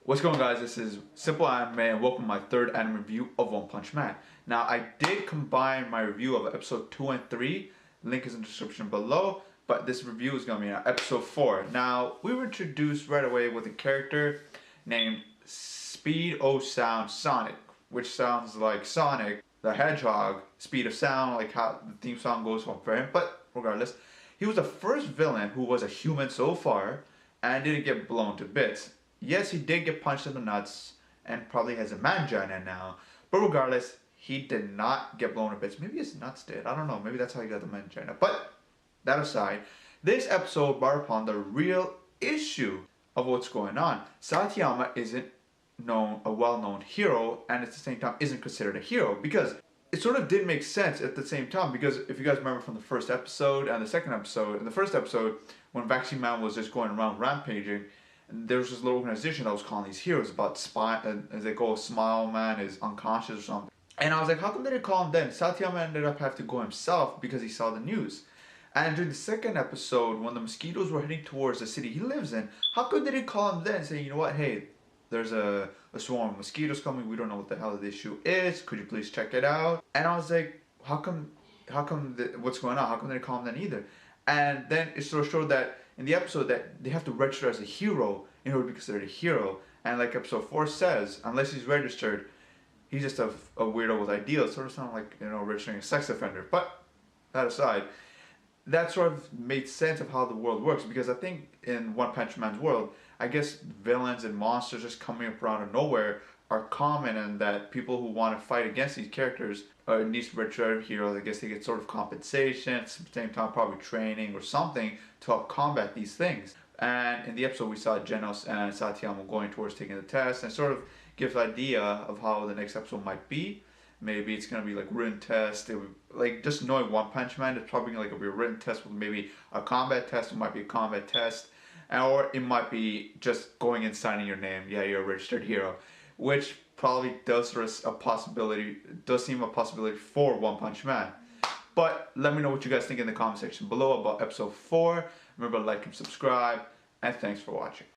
What's going on, guys? This is SimpleAnime and welcome to my third anime review of One Punch Man. Now, I did combine my review of episode 2 and 3. Link is in the description below. But this review is going to be on episode 4. Now, we were introduced right away with a character named Speed O Sound Sonic, which sounds like Sonic the Hedgehog, Speed of Sound, like how the theme song goes for him. But regardless, he was the first villain who was a human so far and didn't get blown to bits. Yes, he did get punched in the nuts and probably has a mangina now. But regardless, he did not get blown to bits. Maybe his nuts did. I don't know. Maybe that's how he got the mangina. But that aside, this episode brought upon the real issue of what's going on. Satayama isn't a well-known hero, and at the same time isn't considered a hero, because it sort of did make sense at the same time. Because if you guys remember from the first episode and the second episode, in the first episode when Vaccine Man was just going around rampaging, and there was this little organization that was calling these heroes about as they go, Smile Man is unconscious or something. And I was like, how come they didn't call him then? Satayama ended up having to go himself because he saw the news. And during the second episode, when the mosquitoes were heading towards the city he lives in, how come they didn't call him then, saying, you know what, hey, there's a swarm of mosquitoes coming, we don't know what the hell the issue is, could you please check it out? And I was like, what's going on? How come they didn't call him then either? And then it sort of showed that in the episode that they have to register as a hero in order to be considered a hero. And like episode 4 says, unless he's registered, he's just a weirdo with ideals. Sort of sound like, you know, registering a sex offender. But that aside, that sort of made sense of how the world works, because I think in One Punch Man's world, I guess villains and monsters just coming up out of nowhere are common, and that people who want to fight against these characters need to register heroes. I guess they get sort of compensation, at the same time probably training or something to help combat these things. And in the episode we saw Genos and Satayama going towards taking the test, and sort of gives an idea of how the next episode might be. Maybe it's going to be like written test. Like, just knowing One Punch Man, it's probably going to be a written test with maybe a combat test. It might be a combat test. Or it might be just going and signing your name. Yeah, you're a registered hero. Which probably does seem a possibility for One Punch Man. But let me know what you guys think in the comment section below about episode 4. Remember to like and subscribe. And thanks for watching.